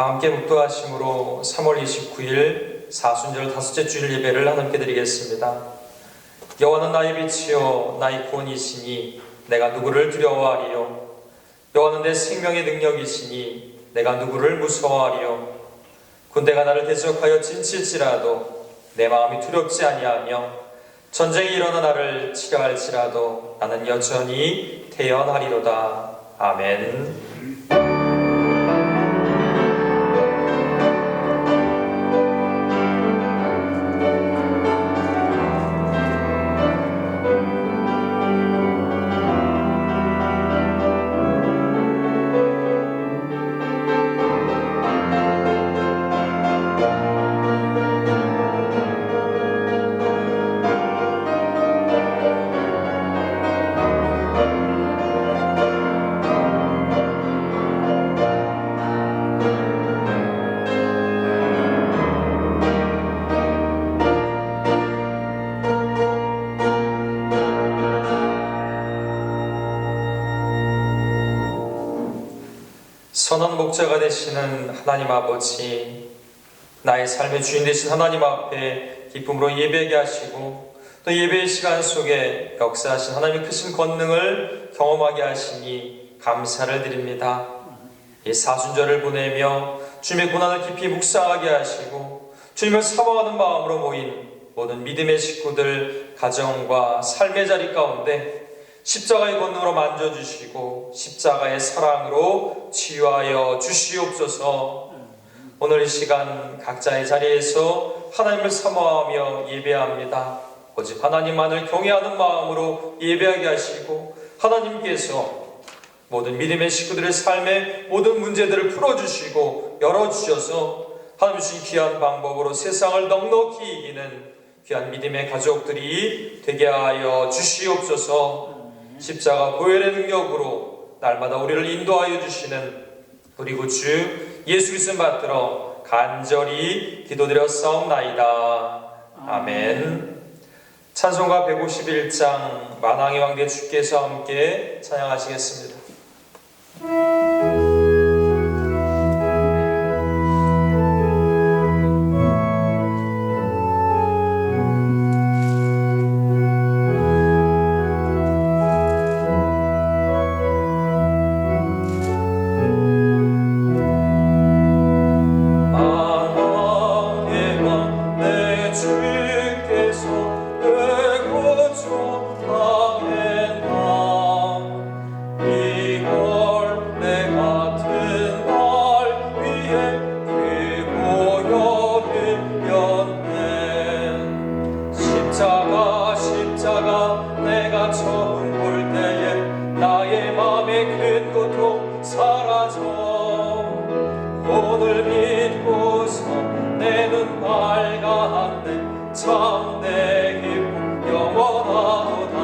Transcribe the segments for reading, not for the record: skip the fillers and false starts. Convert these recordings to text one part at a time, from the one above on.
다 함께 묵도하심으로 3월 29일 사순절 다섯째 주일 예배를 하나님께 드리겠습니다. 여호와는 나의 빛이요 나의 구원이시니 내가 누구를 두려워하리요. 여호와는 내 생명의 능력이시니 내가 누구를 무서워하리요. 군대가 나를 대적하여 진칠지라도 내 마음이 두렵지 아니하며 전쟁이 일어나 나를 치려 할지라도 나는 여전히 태연하리로다. 아멘. 선한 목자가 되시는 하나님 아버지, 나의 삶의 주인 되신 하나님 앞에 기쁨으로 예배하게 하시고 또 예배의 시간 속에 역사하신 하나님의 크신 권능을 경험하게 하시니 감사를 드립니다. 이 사순절을 보내며 주님의 고난을 깊이 묵상하게 하시고 주님을 사모하는 마음으로 모인 모든 믿음의 식구들 가정과 삶의 자리 가운데 십자가의 권능으로 만져주시고 십자가의 사랑으로 치유하여 주시옵소서. 오늘 이 시간 각자의 자리에서 하나님을 사모하며 예배합니다. 오직 하나님만을 경외하는 마음으로 예배하게 하시고 하나님께서 모든 믿음의 식구들의 삶의 모든 문제들을 풀어주시고 열어주셔서 하나님 주신 귀한 방법으로 세상을 넉넉히 이기는 귀한 믿음의 가족들이 되게 하여 주시옵소서. 십자가 보혈의 능력으로 날마다 우리를 인도하여 주시는 우리 구주 예수 그리스도 받들어 간절히 기도드렸사옵나이다. 아멘. 찬송가 151장 만왕의 왕대 주께서 함께 찬양하시겠습니다. 오늘 믿고서 내 눈 밝았네. 참 내 기쁨 영원하도다.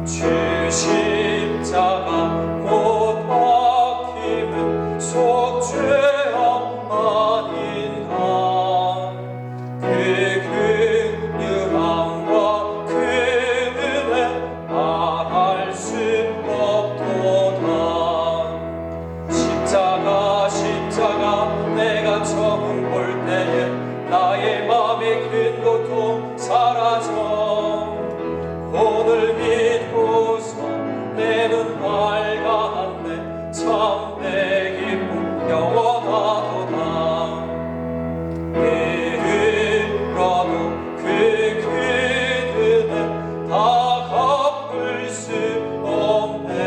주 십자가 못 박힘은 속죄함 아닌가. 그 긍휼함과 그 은혜 말할 수 없도다. 십자가 내가 처음 볼 때에 나의 맘의 큰 고통 사라져. 오늘 믿고서 내 눈 밝았네. 참 내 기쁨 영원하도다. 잃어도 그 은혜 다 갚을 수 없네.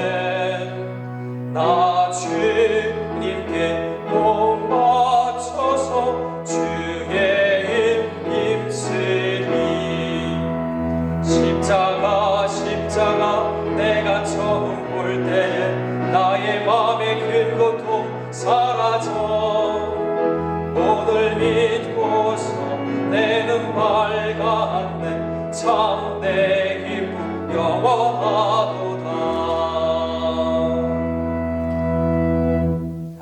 나 주님께 몸 바쳐서 주의 일 힘쓰리. 십자가 내가 처음 볼 때에 나의 맘의 큰 고통 사라져. 오늘 믿고서 내 눈 밝았네. 참 내 기쁨 영원하도다.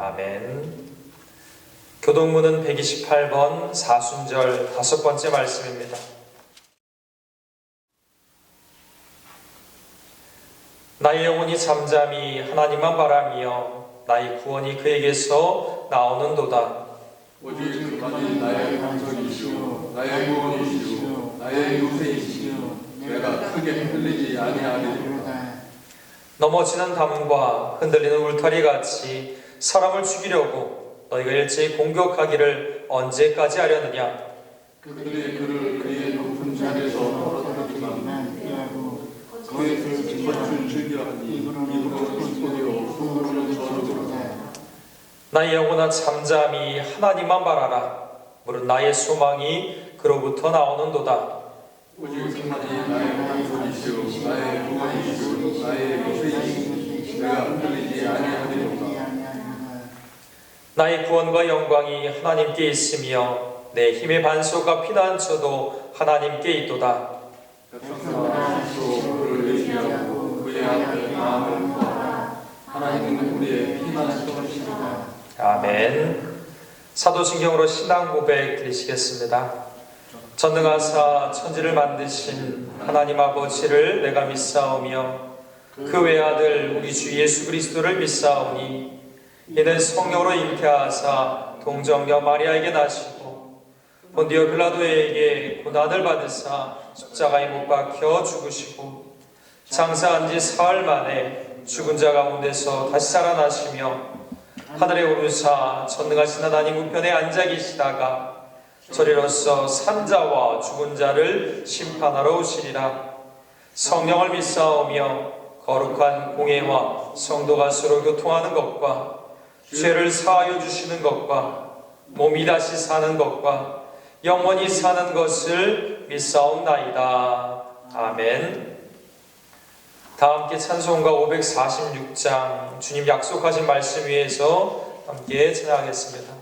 아멘. 교동문은 128번 사순절 5번째 말씀입니다. 나의 영혼이 잠잠히 하나님만 바라며 나의 구원이 그에게서 나오는도다. 오직 그만이 나의 반석이시오 나의 구원이시오 나의 요새이시오 내가 크게 흔들리지 아니하리로다. 넘어지는 담과 흔들리는 울타리 같이 사람을 죽이려고 너희가 일제히 공격하기를 언제까지 하려느냐? 그들의 그를 그의 높은 자리에서 떨어뜨리기만 피하고 그의 겉을 즐겨하니 입으로는 소리로 후로는 저주로다. 나의 영혼아 잠잠히 하나님만 바라라. 무릇 나의 소망이 그로부터 나오는도다. 오직 그만이 나의 반석이시오 나의 구원이시오 나의 요새이시오 내가 흔들리지 아니하리로다. 나의 구원과 영광이 하나님께 있으며 내 힘의 반석과 피난처도 하나님께 있도다. 백성들아 스스로 그를 의지하고 그의 앞에 마음을 구하라. 하나님은 우리의 피난처시로다. 아멘. 사도신경으로 신앙 고백 드리시겠습니다. 전능하사 천지를 만드신 하나님 아버지를 내가 믿사오며 그 외아들 우리 주 예수 그리스도를 믿사오니 이는 성령으로 잉태하사 동정녀 마리아에게 나시고 본디오 빌라도에게 고난을 받으사 십자가에 못 박혀 죽으시고 장사한 지 사흘 만에 죽은 자 가운데서 다시 살아나시며 하늘에 오르사 전능하신 하나님 우편에 앉아 계시다가 저리로서 산자와 죽은 자를 심판하러 오시리라. 성령을 믿사오며 거룩한 공예와 성도가 서로 교통하는 것과 죄를 사하여 주시는 것과 몸이 다시 사는 것과 영원히 사는 것을 믿사옵나이다. 아멘. 다 함께 찬송가 546장 주님 약속하신 말씀 위에서 함께 찬양하겠습니다.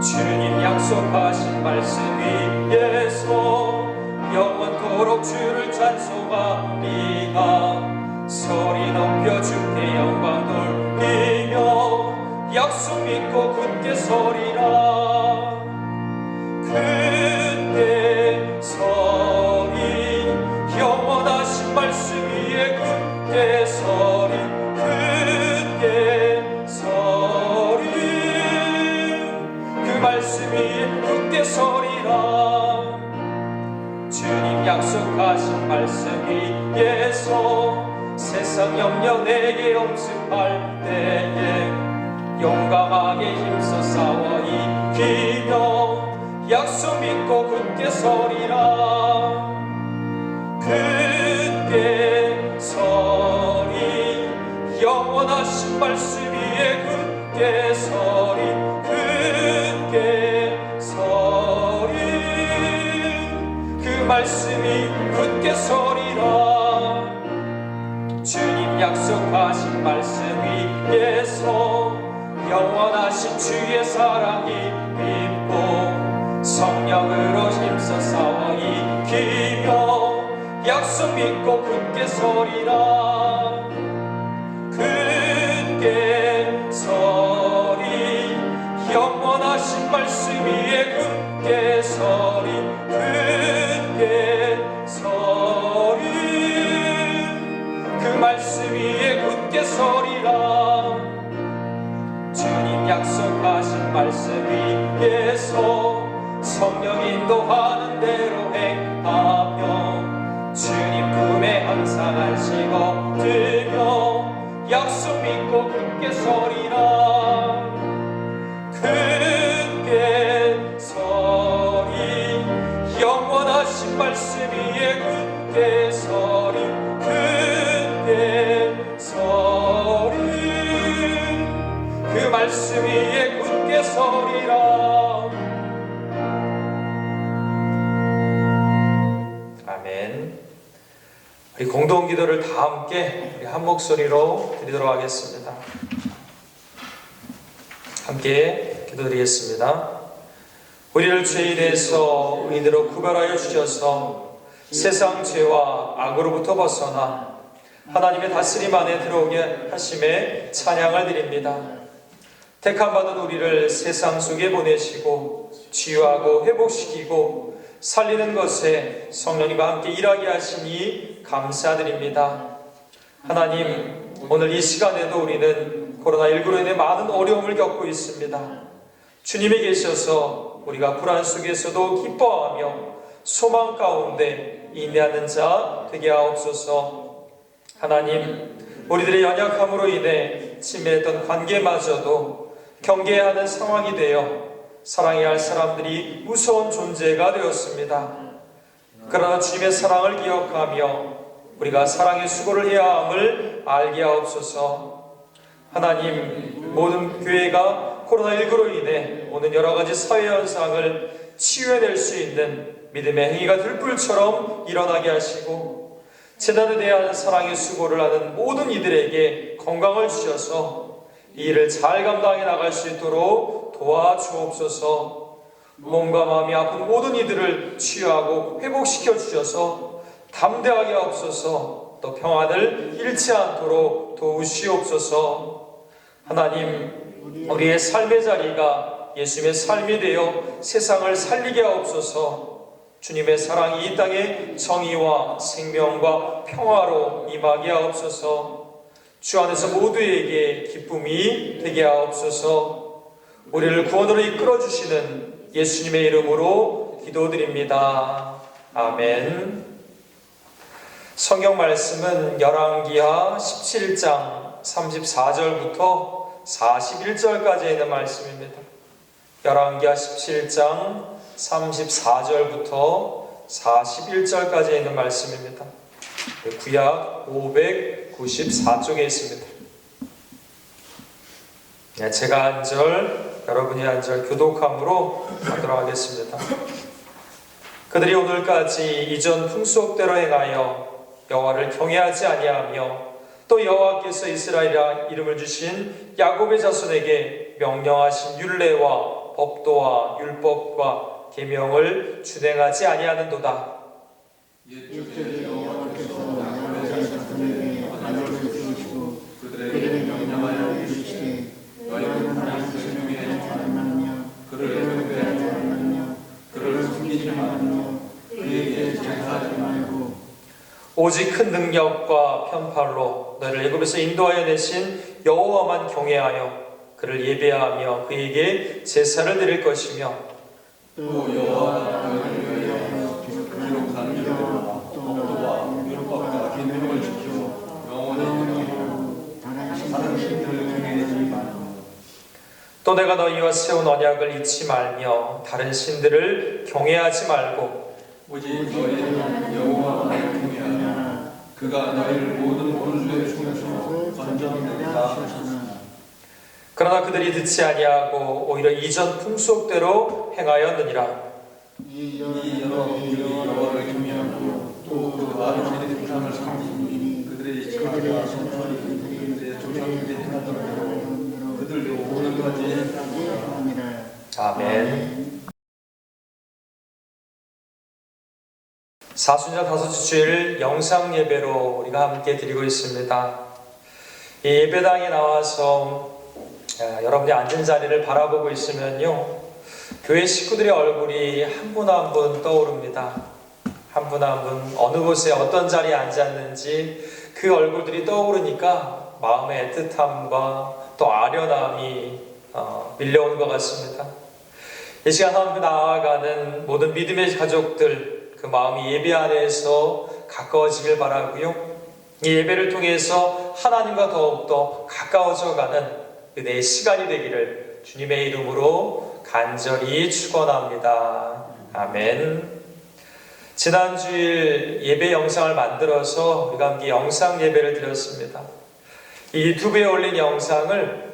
주님 약속하신 말씀 위에서 영원토록 주를 찬송하리라. 소리 높여 주께 영광 돌리며 약속 믿고 굳게 서리라. 굳게 서리 영원하신 말씀 위에 굳게 서리 굳게 서리 그 말씀 위에 굳게 서리라. 주님 약속하신 말씀 위에서 세상 염려 내게 엄습할 때에 용감하게 힘써 싸워 이기며 약속 믿고 굳게 서리라. 굳게 서리 영원하신 말씀 위에 굳게 서리 굳게 서리 그 말씀이 굳게 서리라. 주님 약속하신 말씀 위에서 영원하신 주의 사랑이 믿고 성령으로 힘써 싸워 이기며 약속 믿고 굳게 서리라. 굳게 서리 영원하신 말씀 위에 굳게 서리 굳게 서리 그 말씀 위에 굳게 서리라. 주님 약속하신 말씀 위에서 성령 인도하는 대로 행하며 주님 품에 항상 안식어 들며 약속 믿고 굳게 서리라. 굳게 서리 영원하신 말씀 위에 굳게 서리 굳게 서리 그 말씀 위에 굳게 서리라. 아멘. 우리 공동 기도를 다 함께 우리 한 목소리로 드리도록 하겠습니다. 함께 기도드리겠습니다. 우리를 죄인에서 의인으로 구별하여 주셔서 세상 죄와 악으로부터 벗어나 하나님의 다스림 안에 들어오게 하심에 찬양을 드립니다. 택함받은 우리를 세상 속에 보내시고 치유하고 회복시키고 살리는 것에 성령님과 함께 일하게 하시니 감사드립니다. 하나님, 오늘 이 시간에도 우리는 코로나19로 인해 많은 어려움을 겪고 있습니다. 주님이 계셔서 우리가 불안 속에서도 기뻐하며 소망 가운데 인내하는 자 되게 하옵소서. 하나님, 우리들의 연약함으로 인해 침해했던 관계마저도 경계하는 상황이 되어 사랑해야 할 사람들이 무서운 존재가 되었습니다. 그러나 주님의 사랑을 기억하며 우리가 사랑의 수고를 해야 함을 알게 하옵소서. 하나님, 모든 교회가 코로나19로 인해 오는 여러 가지 사회 현상을 치유해낼 수 있는 믿음의 행위가 들불처럼 일어나게 하시고 재단에 대한 사랑의 수고를 하는 모든 이들에게 건강을 주셔서 이 일을 잘 감당해 나갈 수 있도록 도와주옵소서. 몸과 마음이 아픈 모든 이들을 치유하고 회복시켜 주셔서 담대하게 하옵소서. 또 평안을 잃지 않도록 도우시옵소서. 하나님, 우리의 삶의 자리가 예수님의 삶이 되어 세상을 살리게 하옵소서. 주님의 사랑이 이 땅에 정의와 생명과 평화로 임하게 하옵소서. 주 안에서 모두에게 기쁨이 되게 하옵소서. 우리를 구원으로 이끌어 주시는 예수님의 이름으로 기도드립니다. 아멘. 성경 말씀은 열왕기하 17장 34절부터 41절까지 있는 말씀입니다. 열왕기하 17장 34절부터 41절까지 있는 말씀입니다. 구약 594쪽에 있습니다. 제가 한 절, 여러분이 한 절 교독함으로 하도록 하겠습니다. 그들이 오늘까지 이전 풍속대로 행하여 여호와를 경외하지 아니하며 또 여호와께서 이스라엘이라 이름을 주신 야곱의 자손에게 명령하신 율례와 법도와 율법과 계명을 준행하지 아니하는도다. 옛적에 여호와께서 야곱의 자손에게 언약을 세우시고 그들에게 명령하여 이르시되 너희는 하나님을 경외하지 말며 그를 경배하지 말며 그를 숨기지 말며 그에게 제사하지 말고 오직 큰 능력과 편팔로 너희를 애굽에서 인도하여 내신 여호와만 경외하여 그를 예배하며 그에게 제사를 드릴 것이며 또 여호와가 너희를 위하여 기록한 율법과 법도와 율법과 계명을 지켜 영원히 다른 신들을 경외하지 말고 또 내가 너희와 세운 언약을 잊지 말며 다른 신들을 경외하지 말고 오직 너희는 여호와를 경외하라. 그가 너희를 모든 원수의 손에서 건져내리라 하셨으나 그러나 그들이 듣지 아니하고 오히려 이전 풍속대로 행하였느니라. 이 여러 여호와를 경외하고 또 그와 그들의 조상을 섬기니 그들의 지파와 성소리 그들의 조상들이 행하던 대로 그들도 오늘까지 행합니다. 아멘. 사순절 다섯째 주일 영상 예배로 우리가 함께 드리고 있습니다. 이 예배당에 나와서 여러분이 앉은 자리를 바라보고 있으면요, 교회 식구들의 얼굴이 한 분 한 분 떠오릅니다. 한 분 한 분 어느 곳에 어떤 자리에 앉았는지 그 얼굴들이 떠오르니까 마음의 애틋함과 또 아련함이 밀려오는 것 같습니다. 이 시간 하나님 나아가는 모든 믿음의 가족들, 그 마음이 예배 안에서 가까워지길 바라고요. 이 예배를 통해서 하나님과 더욱더 가까워져가는 내 시간이 되기를 주님의 이름으로 간절히 축원합니다. 아멘. 지난 주일 예배 영상을 만들어서 우리가 함께 영상 예배를 드렸습니다. 이 유튜브에 올린 영상을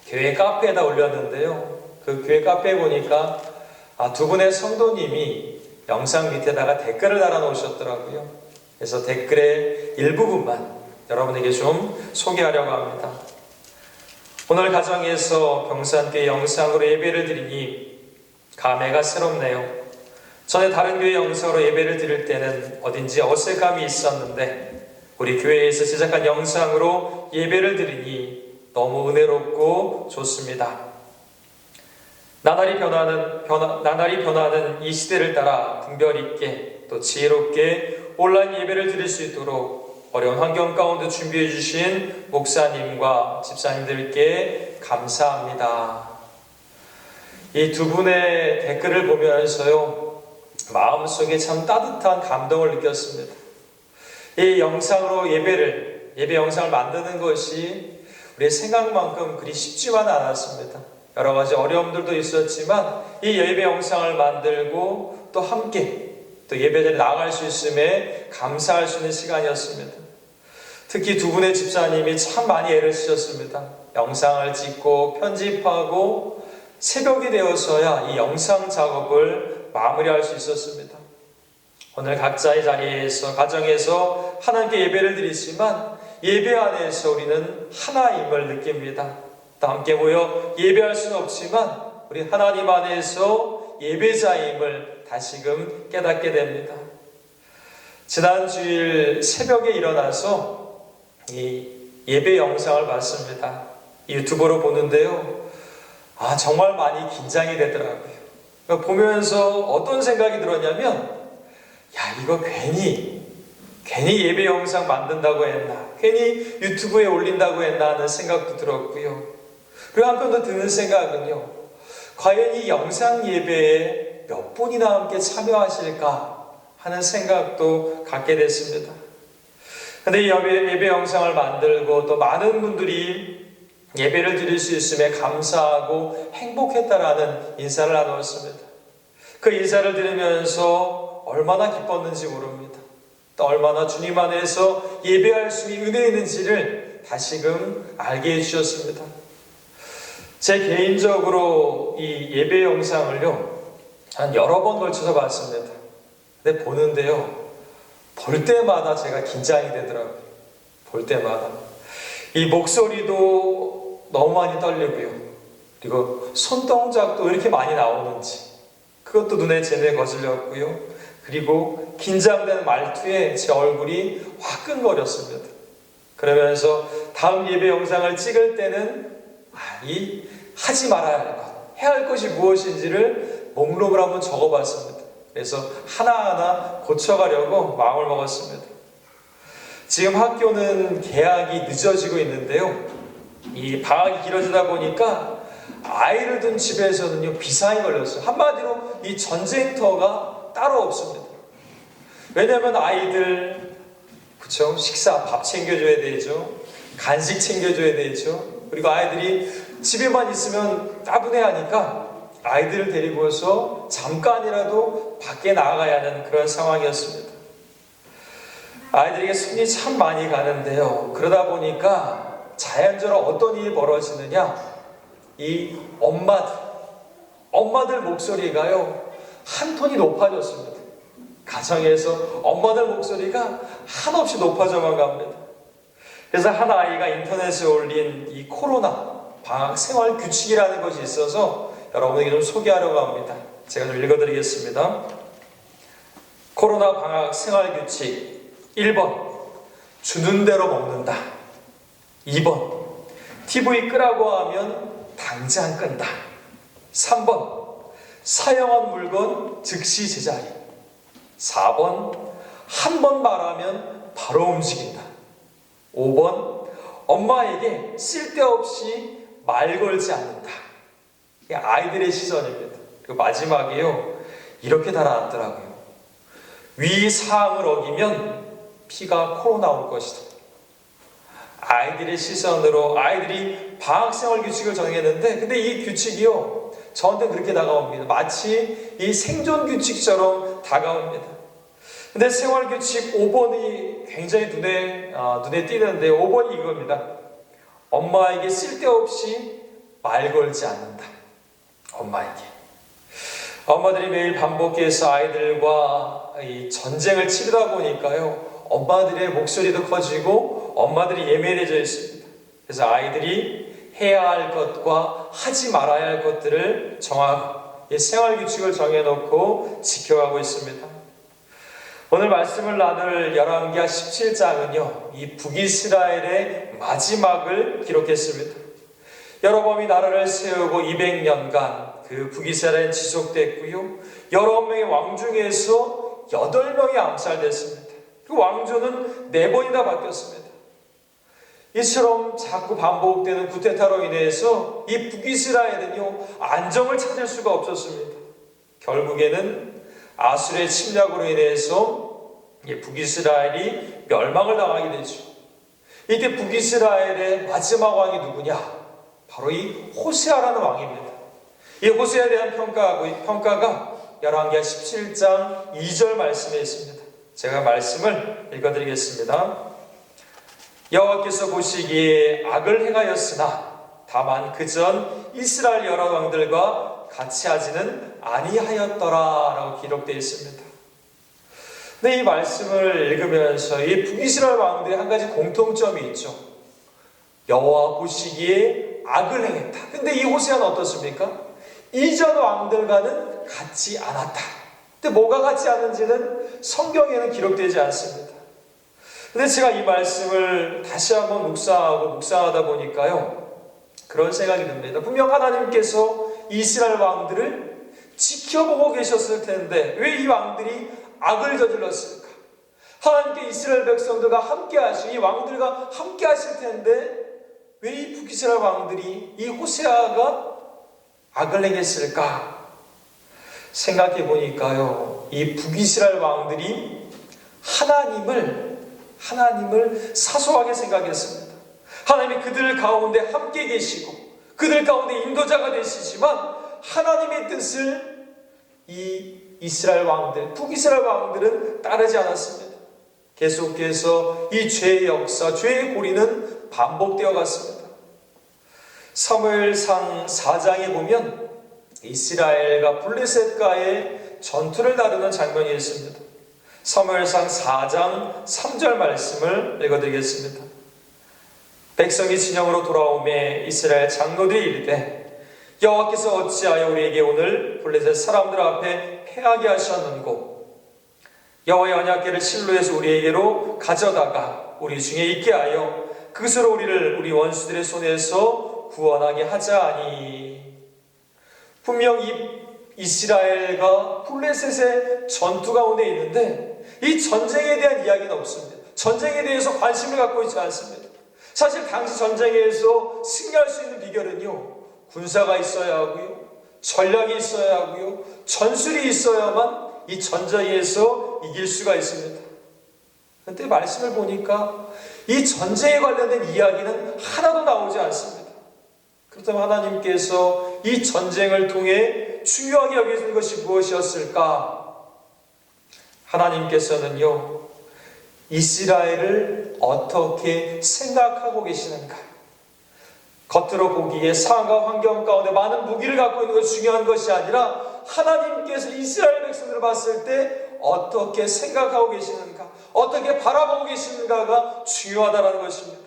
교회 카페에다 올렸는데요. 그 교회 카페에 보니까 두 분의 성도님이 영상 밑에다가 댓글을 달아놓으셨더라고요. 그래서 댓글의 일부분만 여러분에게 좀 소개하려고 합니다. 오늘 가정에서 경산교회 영상으로 예배를 드리니 감회가 새롭네요. 전에 다른 교회 영상으로 예배를 드릴 때는 어딘지 어색함이 있었는데 우리 교회에서 제작한 영상으로 예배를 드리니 너무 은혜롭고 좋습니다. 나날이 변하는 이 시대를 따라 분별 있게 또 지혜롭게 온라인 예배를 드릴 수 있도록 어려운 환경 가운데 준비해 주신 목사님과 집사님들께 감사합니다. 이 두 분의 댓글을 보면서요, 마음속에 참 따뜻한 감동을 느꼈습니다. 이 영상으로 예배 영상을 만드는 것이 우리의 생각만큼 그리 쉽지만은 않았습니다. 여러 가지 어려움들도 있었지만 이 예배 영상을 만들고 또 함께 또 예배자리에 나아갈 수 있음에 감사할 수 있는 시간이었습니다. 특히 두 분의 집사님이 참 많이 애를 쓰셨습니다. 영상을 찍고 편집하고 새벽이 되어서야 이 영상 작업을 마무리할 수 있었습니다. 오늘 각자의 자리에서 가정에서 하나님께 예배를 드리지만 예배 안에서 우리는 하나임을 느낍니다. 또 함께 모여 예배할 수는 없지만 우리 하나님 안에서 예배자임을 다시금 깨닫게 됩니다. 지난 주일 새벽에 일어나서 이 예배 영상을 봤습니다. 유튜브로 보는데요, 정말 많이 긴장이 되더라고요. 보면서 어떤 생각이 들었냐면, 이거 괜히 예배 영상 만든다고 했나, 괜히 유튜브에 올린다고 했나 하는 생각도 들었고요. 그리고 한편 더 드는 생각은요, 과연 이 영상 예배에 몇 분이나 함께 참여하실까 하는 생각도 갖게 됐습니다. 근데 이 예배 영상을 만들고 또 많은 분들이 예배를 드릴 수 있음에 감사하고 행복했다라는 인사를 나누었습니다. 그 인사를 들으면서 얼마나 기뻤는지 모릅니다. 또 얼마나 주님 안에서 예배할 수 있는 은혜 있는지를 다시금 알게 해주셨습니다. 제 개인적으로 이 예배 영상을요, 한 여러 번 걸쳐서 봤습니다. 근데 보는데요, 볼 때마다 제가 긴장이 되더라고요. 볼 때마다. 이 목소리도 너무 많이 떨리고요. 그리고 손동작도 왜 이렇게 많이 나오는지 그것도 눈에 제일 거슬렸고요. 그리고 긴장된 말투에 제 얼굴이 화끈거렸습니다. 그러면서 다음 예배 영상을 찍을 때는 하지 말아야 할 것, 해야 할 것이 무엇인지를 목록을 한번 적어봤습니다. 그래서 하나하나 고쳐가려고 마음을 먹었습니다. 지금 학교는 개학이 늦어지고 있는데요, 이 방학이 길어지다 보니까 아이를 둔 집에서는요, 비상이 걸렸어요. 한마디로 이 전쟁터가 따로 없습니다. 왜냐하면 아이들, 그쵸? 식사, 밥 챙겨줘야 되죠. 간식 챙겨줘야 되죠. 그리고 아이들이 집에만 있으면 따분해하니까 아이들을 데리고서 잠깐이라도 밖에 나가야 하는 그런 상황이었습니다. 아이들에게 손이 참 많이 가는데요, 그러다 보니까 자연적으로 어떤 일이 벌어지느냐, 이 엄마들 목소리가요, 한 톤이 높아졌습니다. 가정에서 엄마들 목소리가 한없이 높아져만 갑니다. 그래서 한 아이가 인터넷에 올린 이 코로나 방학 생활 규칙이라는 것이 있어서 여러분에게 좀 소개하려고 합니다. 제가 좀 읽어드리겠습니다. 코로나 방학 생활 규칙 1번, 주는 대로 먹는다. 2번, TV 끄라고 하면 당장 끈다. 3번, 사용한 물건 즉시 제자리. 4번, 한 번 말하면 바로 움직인다. 5번, 엄마에게 쓸데없이 말 걸지 않는다. 이게 아이들의 시선입니다. 그리고 마지막에요, 이렇게 달아놨더라고요. 위 사항을 어기면 피가 코로 나올 것이다. 아이들의 시선으로 아이들이 방학생활 규칙을 정했는데, 근데 이 규칙이요, 저한테 그렇게 다가옵니다. 마치 이 생존 규칙처럼 다가옵니다. 근데 생활 규칙 5번이 굉장히 눈에 띄는데, 5번이 이겁니다. 엄마에게 쓸데없이 말 걸지 않는다. 엄마에게. 엄마들이 매일 반복해서 아이들과 이 전쟁을 치르다 보니까요, 엄마들의 목소리도 커지고 엄마들이 예민해져 있습니다. 그래서 아이들이 해야 할 것과 하지 말아야 할 것들을 정하고 생활 규칙을 정해놓고 지켜가고 있습니다. 오늘 말씀을 나눌 열왕기하 17장은요, 이 북이스라엘의 마지막을 기록했습니다. 여로보암이 나라를 세우고 200년간 그 북이스라엘은 지속됐고요, 여러 명의 왕 중에서 8명이 암살됐습니다. 그 왕조는 4번이나 바뀌었습니다. 이처럼 자꾸 반복되는 쿠데타로 인해서 이 북이스라엘은요, 안정을 찾을 수가 없었습니다. 결국에는 아수르의 침략으로 인해서 북이스라엘이 멸망을 당하게 되죠. 이때 북이스라엘의 마지막 왕이 누구냐? 바로 이 호세아라는 왕입니다. 이 호세아에 대한 평가가 열왕기하 17장 2절 말씀에 있습니다. 제가 말씀을 읽어드리겠습니다. 여호와께서 보시기에 악을 행하였으나 다만 그전 이스라엘 여러 왕들과 같이 하지는 아니하였더라 라고 기록되어 있습니다. 근데 이 말씀을 읽으면서 이 북이스라엘 왕들이 한 가지 공통점이 있죠. 여호와 보시기에 악을 행했다. 근데 이 호세아는 어떻습니까? 이전 왕들과는 같지 않았다. 근데 뭐가 같지 않은지는 성경에는 기록되지 않습니다. 근데 제가 이 말씀을 다시 한번 묵상하다 보니까요, 그런 생각이 듭니다. 분명 하나님께서 이스라엘 왕들을 지켜보고 계셨을 텐데 왜 이 왕들이 악을 저질렀을까? 하나님께 이스라엘 백성들과 함께 하시고 이 왕들과 함께 하실 텐데 왜 이 북이스라엘 왕들이 이 호세아가 악을 행했을까? 생각해 보니까요, 이 북이스라엘 왕들이 하나님을 사소하게 생각했습니다. 하나님이 그들 가운데 함께 계시고 그들 가운데 인도자가 되시지만 하나님의 뜻을 이 이스라엘 왕들, 북이스라엘 왕들은 따르지 않았습니다. 계속해서 이 죄의 역사, 죄의 고리는 반복되어 갔습니다. 사무엘상 4장에 보면 이스라엘과 블레셋과의 전투를 다루는 장면이 있습니다. 사무엘상 4장 3절 말씀을 읽어드리겠습니다. 백성이 진영으로 돌아오매 이스라엘 장로들이 이르되 여호와께서 어찌하여 우리에게 오늘 블레셋 사람들 앞에 패하게 하셨는고 여호와의 언약궤를 실로에서 우리에게로 가져다가 우리 중에 있게 하여 그것으로 우리를 우리 원수들의 손에서 구원하게 하자니. 분명 이 이스라엘과 블레셋의 전투 가운데 있는데 이 전쟁에 대한 이야기는 없습니다. 전쟁에 대해서 관심을 갖고 있지 않습니다. 사실 당시 전쟁에서 승리할 수 있는 비결은요, 군사가 있어야 하고요, 전략이 있어야 하고요, 전술이 있어야만 이 전쟁에서 이길 수가 있습니다. 그런데 말씀을 보니까 이 전쟁에 관련된 이야기는 하나도 나오지 않습니다. 그렇다면 하나님께서 이 전쟁을 통해 중요하게 여기는 것이 무엇이었을까? 하나님께서는요, 이스라엘을 어떻게 생각하고 계시는가? 겉으로 보기에 상황과 환경 가운데 많은 무기를 갖고 있는 것이 중요한 것이 아니라 하나님께서 이스라엘 백성들을 봤을 때 어떻게 생각하고 계시는가, 어떻게 바라보고 계시는가가 중요하다는 것입니다.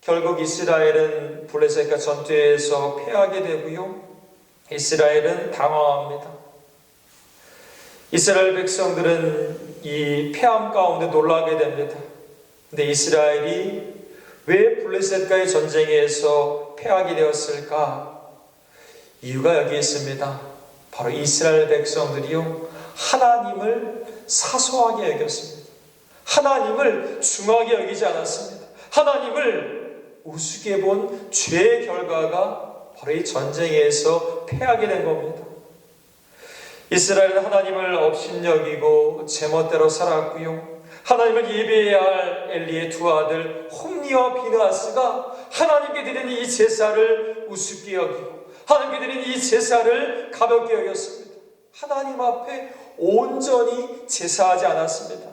결국 이스라엘은 블레셋과 전투에서 패하게 되고요, 이스라엘은 당황합니다. 이스라엘 백성들은 이 패함 가운데 놀라게 됩니다. 근데 이스라엘이 왜 블레셋과의 전쟁에서 패하게 되었을까? 이유가 여기 있습니다. 바로 이스라엘 백성들이요, 하나님을 사소하게 여겼습니다. 하나님을 중하게 여기지 않았습니다. 하나님을 우습게 본 죄의 결과가 바로 이 전쟁에서 패하게 된 겁니다. 이스라엘은 하나님을 업신여기고 제멋대로 살았고요, 하나님을 예배해야 할 엘리의 두 아들 홈니와 비느하스가 하나님께 드리는 이 제사를 우습게 여기고 하나님께 드리는 이 제사를 가볍게 여겼습니다. 하나님 앞에 온전히 제사하지 않았습니다.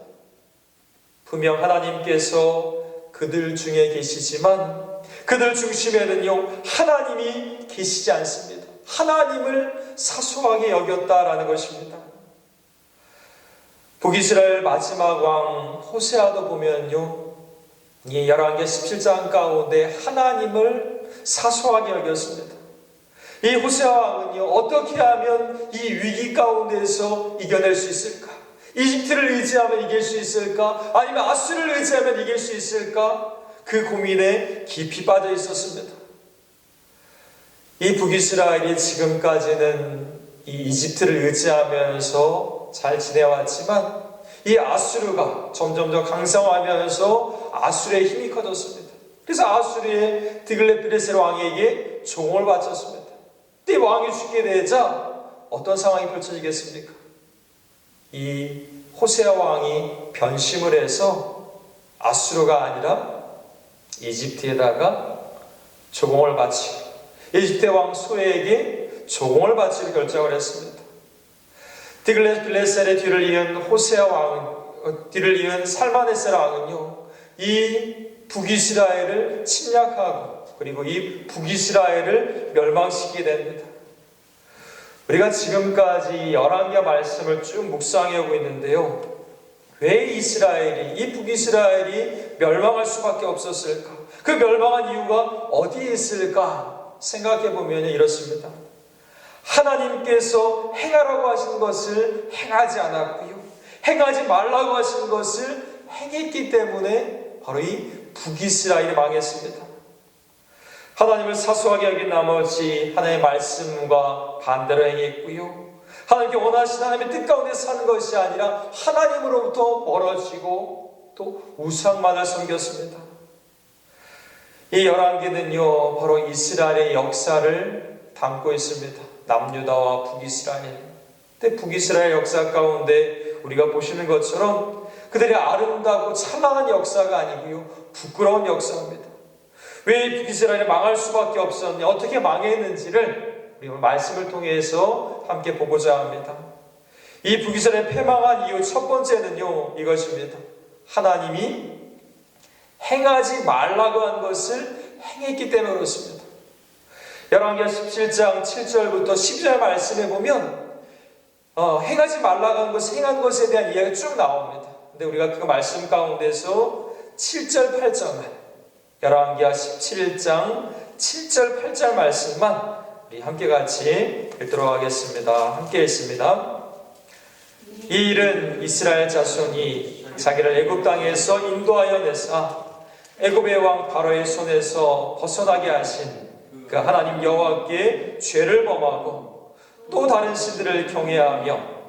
분명 하나님께서 그들 중에 계시지만 그들 중심에는요, 하나님이 계시지 않습니다. 하나님을 사소하게 여겼다라는 것입니다. 북이스라엘 마지막 왕 호세아도 보면요, 이 열왕기 17장 가운데 하나님을 사소하게 여겼습니다. 이 호세아 왕은요, 어떻게 하면 이 위기 가운데서 이겨낼 수 있을까? 이집트를 의지하면 이길 수 있을까? 아니면 아수르를 의지하면 이길 수 있을까? 그 고민에 깊이 빠져 있었습니다. 이 북이스라엘이 지금까지는 이 이집트를 의지하면서 잘 지내왔지만 이 아수르가 점점점 강성하면서 아수르의 힘이 커졌습니다. 그래서 아수르의 드글렛필레셀 왕에게 종을 바쳤습니다. 근데 왕이 죽게 되자 어떤 상황이 펼쳐지겠습니까? 이 호세아 왕이 변심을 해서 아수르가 아니라 이집트에다가 조공을 바치고 이집트 왕 소에게 조공을 바치기로 결정을 했습니다. 드글렛필레셀의 뒤를 이은 호세아 왕, 뒤를 이은 살마네셀 왕은요, 이 북이스라엘을 침략하고 그리고 이 북이스라엘을 멸망시키게 됩니다. 우리가 지금까지 열왕기하 말씀을 쭉 묵상해 오고 있는데요, 왜 이스라엘이, 이 북이스라엘이 멸망할 수밖에 없었을까? 그 멸망한 이유가 어디에 있을까? 생각해 보면 이렇습니다. 하나님께서 행하라고 하신 것을 행하지 않았고요, 행하지 말라고 하신 것을 행했기 때문에 바로 이 북이스라엘이 망했습니다. 하나님을 사소하게 여긴 나머지 하나님의 말씀과 반대로 행했고요, 하나님께 원하시는 하나님의 뜻 가운데 사는 것이 아니라 하나님으로부터 멀어지고 또 우상만을 섬겼습니다. 이 열왕기는요, 바로 이스라엘의 역사를 담고 있습니다. 남유다와 북이스라엘. 근데 북이스라엘 역사 가운데 우리가 보시는 것처럼 그들의 아름다고 찬란한 역사가 아니고요, 부끄러운 역사입니다. 왜 북이스라엘이 망할 수밖에 없었냐, 어떻게 망했는지를 우리 말씀을 통해서 함께 보고자 합니다. 이 북이스라엘 패망한 이유 첫 번째는요, 이것입니다. 하나님이 행하지 말라고 한 것을 행했기 때문에 그렇습니다. 열왕기하 17장 7절부터 10절 말씀에 보면 행하지 말라고 한 것을 행한 것에 대한 이야기가 쭉 나옵니다. 근데 우리가 그 말씀 가운데서 7절 8절만, 열왕기하 17장 7절 8절 말씀만 우리 함께 같이 읽도록 하겠습니다. 함께 읽습니다. 이 일은 이스라엘 자손이 자기를 애굽 땅에서 인도하여 내사 애굽의 왕 바로의 손에서 벗어나게 하신 그 하나님 여호와께 죄를 범하고 또 다른 신들을 경외하며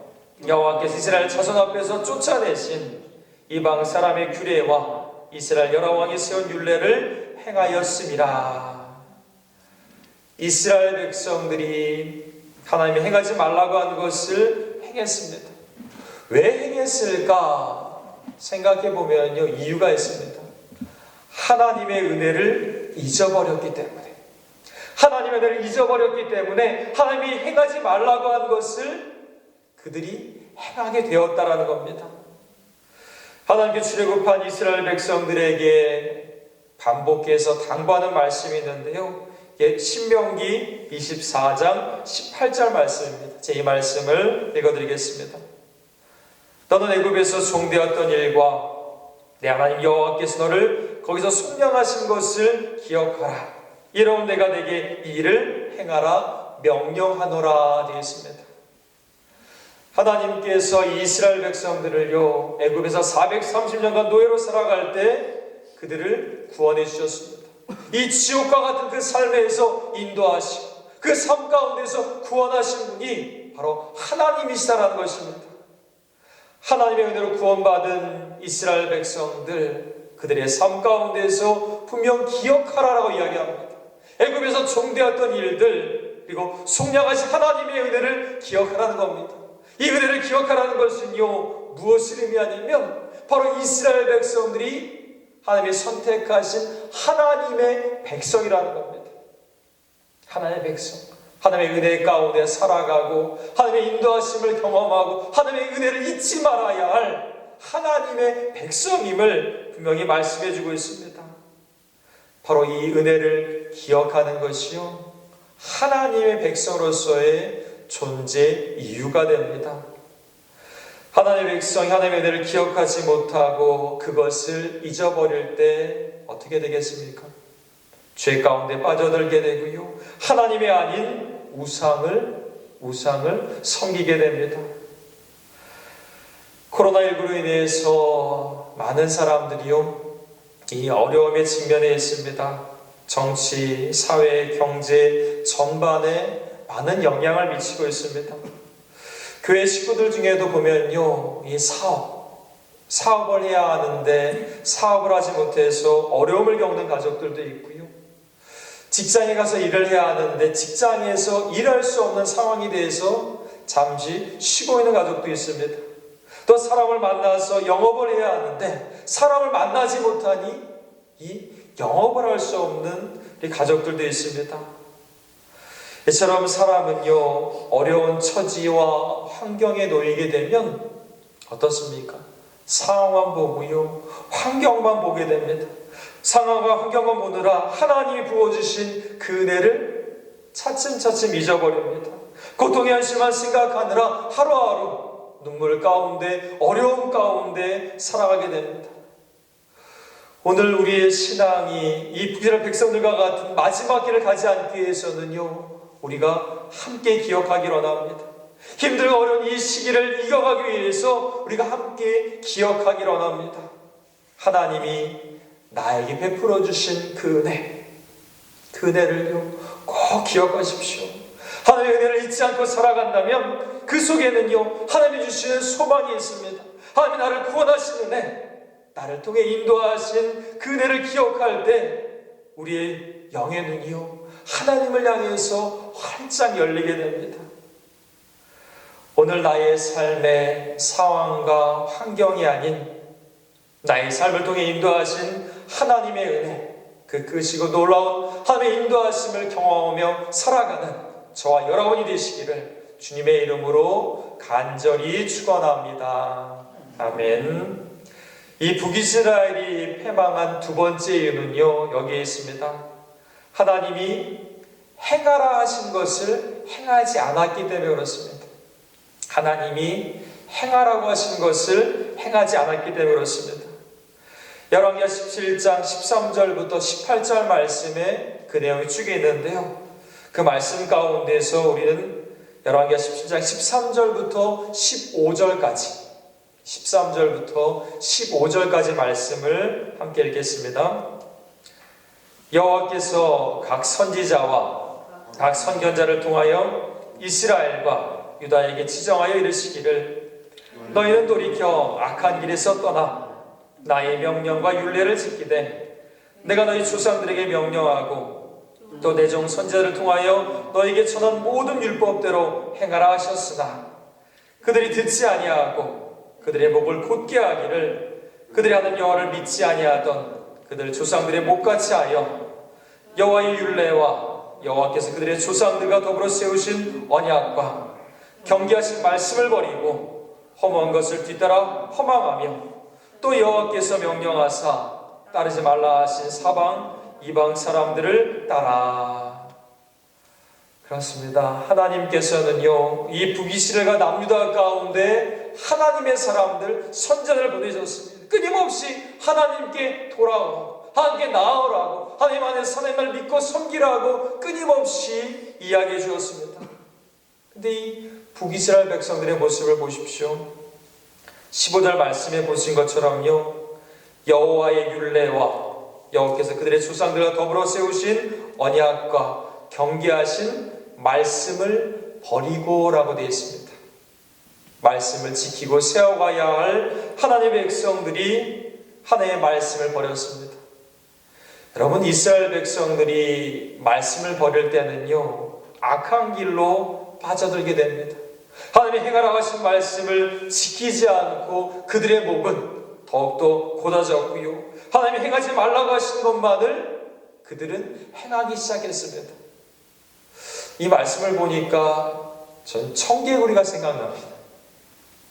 여호와께서 이스라엘 자손 앞에서 쫓아내신 이방 사람의 규례와 이스라엘 여러 왕이 세운 율례를 행하였음이라. 이스라엘 백성들이 하나님이 행하지 말라고 한 것을 행했습니다. 왜 행했을까 생각해 보면요, 이유가 있습니다. 하나님의 은혜를 잊어버렸기 때문에, 하나님의 은혜를 잊어버렸기 때문에 하나님이 행하지 말라고 한 것을 그들이 행하게 되었다라는 겁니다. 하나님께 출애굽한 이스라엘 백성들에게 반복해서 당부하는 말씀이 있는데요, 신명기 24장 18절 말씀입니다. 제 이 말씀을 읽어드리겠습니다. 너는 애굽에서 종되었던 일과 내 하나님 여호와께서 너를 거기서 속량하신 것을 기억하라. 이러면 내가 내게 이 일을 행하라 명령하노라 되어 있습니다. 하나님께서 이스라엘 백성들을요, 애굽에서 430년간 노예로 살아갈 때 그들을 구원해 주셨습니다. 이 지옥과 같은 그 삶에서 인도하시고 그 삶 가운데서 구원하신 분이 바로 하나님이시다라는 것입니다. 하나님의 은혜로 구원받은 이스라엘 백성들, 그들의 삶 가운데서 분명 기억하라라고 이야기합니다. 애굽에서 종되었던 일들, 그리고 속량하신 하나님의 은혜를 기억하라는 겁니다. 이 은혜를 기억하라는 것은요, 무엇을 의미하냐면 바로 이스라엘 백성들이 하나님이 선택하신 하나님의 백성이라는 겁니다. 하나님의 백성, 하나님의 은혜 가운데 살아가고 하나님의 인도하심을 경험하고 하나님의 은혜를 잊지 말아야 할 하나님의 백성임을 분명히 말씀해 주고 있습니다. 바로 이 은혜를 기억하는 것이요, 하나님의 백성으로서의 존재 이유가 됩니다. 하나님의 백성이 하나님의 은혜를 기억하지 못하고 그것을 잊어버릴 때 어떻게 되겠습니까? 죄 가운데 빠져들게 되고요, 하나님이 아닌 우상을 섬기게 됩니다. 코로나19로 인해서 많은 사람들이요, 이 어려움에 직면해 있습니다. 정치, 사회, 경제 전반에 많은 영향을 미치고 있습니다. 교회 식구들 중에도 보면요, 이 사업을 해야 하는데 사업을 하지 못해서 어려움을 겪는 가족들도 있고요. 직장에 가서 일을 해야 하는데 직장에서 일할 수 없는 상황에 대해서 잠시 쉬고 있는 가족도 있습니다. 또 사람을 만나서 영업을 해야 하는데 사람을 만나지 못하니 이 영업을 할 수 없는 우리 가족들도 있습니다. 이처럼 사람은요, 어려운 처지와 환경에 놓이게 되면 어떻습니까? 상황만 보고요, 환경만 보게 됩니다. 상황과 환경만 보느라 하나님이 부어주신 그 은혜를 차츰차츰 잊어버립니다. 고통의 현실만 생각하느라 하루하루 눈물 가운데, 어려움 가운데 살아가게 됩니다. 오늘 우리의 신앙이 이 북이스라엘 백성들과 같은 마지막 길을 가지 않기 위해서는요, 우리가 함께 기억하기를 원합니다. 힘들고 어려운 이 시기를 이겨가기 위해서 우리가 함께 기억하기를 원합니다. 하나님이 나에게 베풀어 주신 그 은혜를요, 꼭 기억하십시오. 하나님의 은혜를 잊지 않고 살아간다면 그 속에는요, 하나님이 주시는 소망이 있습니다. 하나님이 나를 구원하신 은혜, 나를 통해 인도하신 그 은혜를 기억할 때 우리의 영의 눈이요, 하나님을 향해서 활짝 열리게 됩니다. 오늘 나의 삶의 상황과 환경이 아닌 나의 삶을 통해 인도하신 하나님의 은혜, 그 크시고 놀라운 하나님의 인도하심을 경험하며 살아가는 저와 여러분이 되시기를 주님의 이름으로 간절히 축원합니다. 아멘. 이 북이스라엘이 패망한 두 번째 이유는요, 여기에 있습니다. 하나님이 행하라 하신 것을 행하지 않았기 때문에 그렇습니다. 하나님이 행하라고 하신 것을 행하지 않았기 때문에 그렇습니다. 열왕기하 17장 13절부터 18절 말씀에 그 내용이 쭉 있는데요, 그 말씀 가운데서 우리는 열왕기하 17장 13절부터 15절까지 13절부터 15절까지 말씀을 함께 읽겠습니다. 여호와께서 각 선지자와 각 선견자를 통하여 이스라엘과 유다에게 지정하여 이르시기를 너희는 돌이켜 악한 길에서 떠나 나의 명령과 율례를 지키되 내가 너희 조상들에게 명령하고 또 내 종 선지자를 통하여 너에게 전한 모든 율법대로 행하라 하셨으나 그들이 듣지 아니하고 그들의 목을 곧게 하기를 그들이 하는 여호와를 믿지 아니하던 그들 조상들의 목같이 하여 여호와의 율례와 여호와께서 그들의 조상들과 더불어 세우신 언약과 경계하신 말씀을 버리고 험한 것을 뒤따라 허망하며 또 여호와께서 명령하사 따르지 말라 하신 사방 이방 사람들을 따라. 그렇습니다. 하나님께서는요, 이 북이스라엘과 남유다 가운데 하나님의 사람들, 선자들을 보내셨습니다. 끊임없이 하나님께 돌아오라고, 하나님께 나아오라고, 하나님 안에서 하나님을 믿고 섬기라고 끊임없이 이야기해 주었습니다. 근데 이 북이스라엘 백성들의 모습을 보십시오. 15절 말씀에 보신 것처럼요, 여호와의 율례와 여호와께서 그들의 조상들과 더불어 세우신 언약과 경계하신 말씀을 버리고라고 되어 있습니다. 말씀을 지키고 세워가야 할 하나님의 백성들이 하나님의 말씀을 버렸습니다. 여러분, 이스라엘 백성들이 말씀을 버릴 때는요, 악한 길로 빠져들게 됩니다. 하나님이 행하라고 하신 말씀을 지키지 않고 그들의 목은 더욱더 곧아졌고요, 하나님이 행하지 말라고 하신 것만을 그들은 행하기 시작했습니다. 이 말씀을 보니까 전 청개구리가 생각납니다.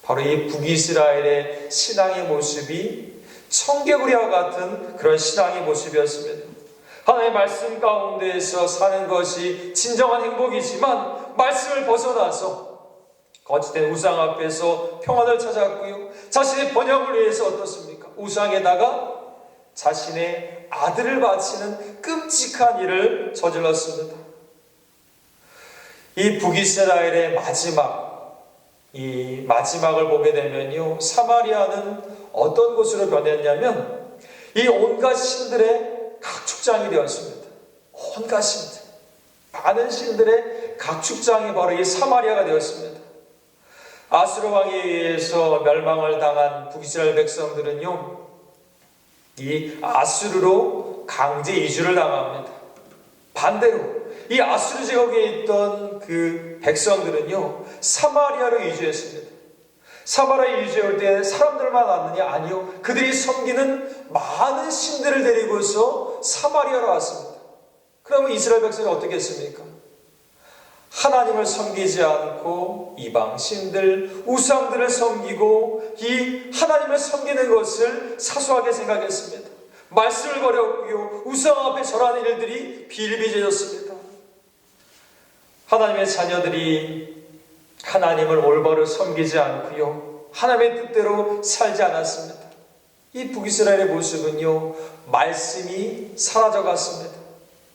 바로 이 북이스라엘의 신앙의 모습이 청개구리와 같은 그런 신앙의 모습이었습니다. 하나님의 말씀 가운데에서 사는 것이 진정한 행복이지만 말씀을 벗어나서 거짓된 우상 앞에서 평안을 찾았고요, 자신의 번영을 위해서 어떻습니까? 우상에다가 자신의 아들을 바치는 끔찍한 일을 저질렀습니다. 이 북이스라엘의 마지막 이 마지막을 보게 되면요, 사마리아는 어떤 곳으로 변했냐면 이 온갖 신들의 각축장이 되었습니다. 온갖 신들, 많은 신들의 각축장이 바로 이 사마리아가 되었습니다. 아수르 왕에 의해서 멸망을 당한 북이스라엘 백성들은요, 이 아수르로 강제 이주를 당합니다. 반대로 이 아수르 제국에 있던 그 백성들은요, 사마리아로 이주했습니다. 사마리아에 이주할 때 사람들만 왔느냐? 아니요. 그들이 섬기는 많은 신들을 데리고서 사마리아로 왔습니다. 그러면 이스라엘 백성이 어떻게 했습니까? 하나님을 섬기지 않고 이방 신들, 우상들을 섬기고 이 하나님을 섬기는 것을 사소하게 생각했습니다. 말씀을 버렸고요, 우상 앞에 절하는 일들이 비일비재졌습니다. 하나님의 자녀들이 하나님을 올바로 섬기지 않고요, 하나님의 뜻대로 살지 않았습니다. 이 북이스라엘의 모습은요, 말씀이 사라져갔습니다.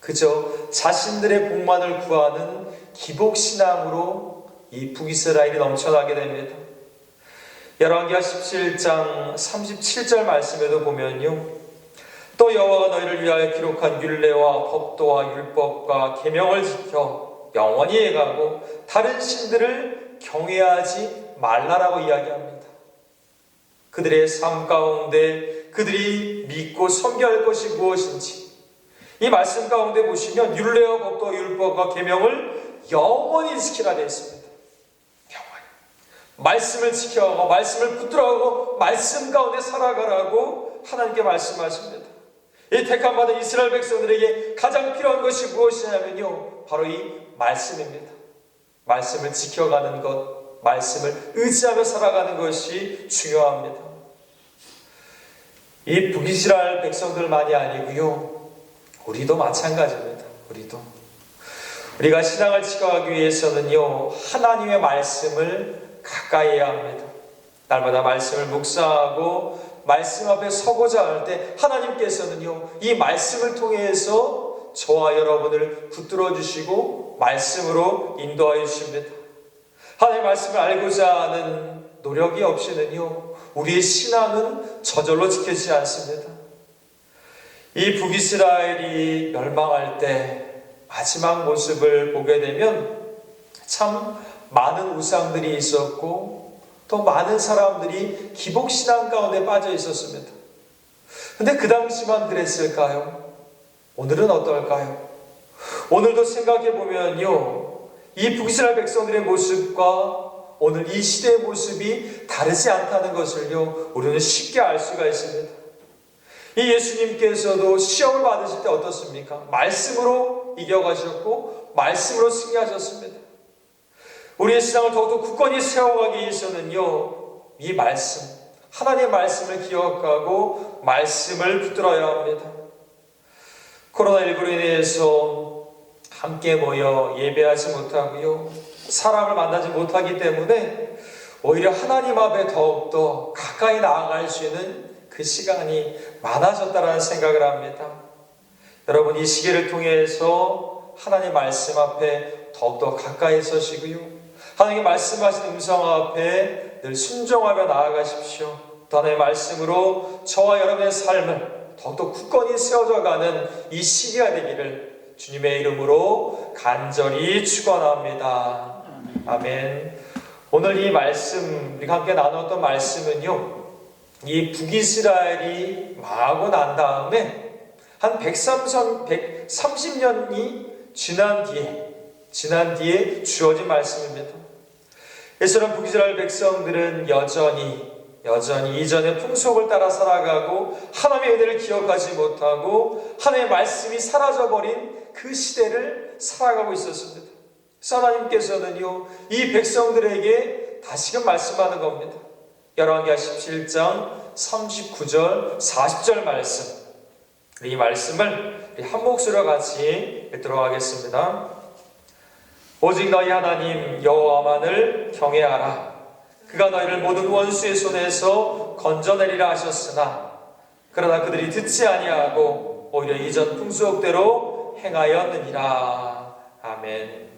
그저 자신들의 복만을 구하는 기복신앙으로 이 북이스라엘이 넘쳐나게 됩니다. 열왕기하 17장 37절 말씀에도 보면요, 또 여호와가 너희를 위하여 기록한 율례와 법도와 율법과 계명을 지켜 영원히 해가고 다른 신들을 경외하지 말라라고 이야기합니다. 그들의 삶 가운데 그들이 믿고 섬겨야 할 것이 무엇인지 이 말씀 가운데 보시면 율례와 법도와 율법과 계명을 영원히 지키라 되어 있습니다. 영원히 말씀을 지켜가고 말씀을 붙들어가고 말씀 가운데 살아가라고 하나님께 말씀하십니다. 이 택함받은 이스라엘 백성들에게 가장 필요한 것이 무엇이냐면요, 바로 이 말씀입니다. 말씀을 지켜가는 것, 말씀을 의지하며 살아가는 것이 중요합니다. 이 북이스라엘 백성들만이 아니고요, 우리도 마찬가지입니다. 우리가 신앙을 지켜가기 위해서는요, 하나님의 말씀을 가까이 해야 합니다. 날마다 말씀을 묵상하고 말씀 앞에 서고자 할 때 하나님께서는요, 이 말씀을 통해서 저와 여러분을 붙들어 주시고 말씀으로 인도하여 주십니다. 하나님의 말씀을 알고자 하는 노력이 없이는요, 우리의 신앙은 저절로 지켜지지 않습니다. 이 북이스라엘이 멸망할 때 마지막 모습을 보게 되면 참 많은 우상들이 있었고 또 많은 사람들이 기복신앙 가운데 빠져 있었습니다. 근데 그 당시만 그랬을까요? 오늘은 어떨까요? 오늘도 생각해 보면요, 이 북이스라엘 백성들의 모습과 오늘 이 시대의 모습이 다르지 않다는 것을요, 우리는 쉽게 알 수가 있습니다. 이 예수님께서도 시험을 받으실 때 어떻습니까? 말씀으로 이겨가셨고 말씀으로 승리하셨습니다. 우리의 신앙을 더욱더 굳건히 세워가기 위해서는요, 이 말씀, 하나님의 말씀을 기억하고 말씀을 붙들어야 합니다. 코로나19로 인해서 함께 모여 예배하지 못하고요, 사람을 만나지 못하기 때문에 오히려 하나님 앞에 더욱더 가까이 나아갈 수 있는 그 시간이 많아졌다는 생각을 합니다. 여러분, 이 시기를 통해서 하나님의 말씀 앞에 더욱더 가까이 서시고요, 하나님의 말씀하신 음성 앞에 늘 순종하며 나아가십시오. 또 하나님의 말씀으로 저와 여러분의 삶을 더욱더 굳건히 세워져가는 이 시기가 되기를 주님의 이름으로 간절히 축원합니다. 아멘. 오늘 이 말씀, 우리가 함께 나누었던 말씀은요, 이 북이스라엘이 망하고 난 다음에 한 130년이 지난 뒤에 주어진 말씀입니다. 그래서 북이스라엘 백성들은 여전히 이전의 풍속을 따라 살아가고 하나님의 은혜를 기억하지 못하고 하나님의 말씀이 사라져버린 그 시대를 살아가고 있었습니다. 그래서 하나님께서는요, 이 백성들에게 다시금 말씀하는 겁니다. 열왕기하 17장 39절 40절 말씀, 이 말씀을 한 목소리와 같이 읽도록 하겠습니다. 오직 너희 하나님 여호와만을 경외하라. 그가 너희를 모든 원수의 손에서 건져내리라 하셨으나 그러나 그들이 듣지 아니하고 오히려 이전 풍속대로 행하였느니라. 아멘.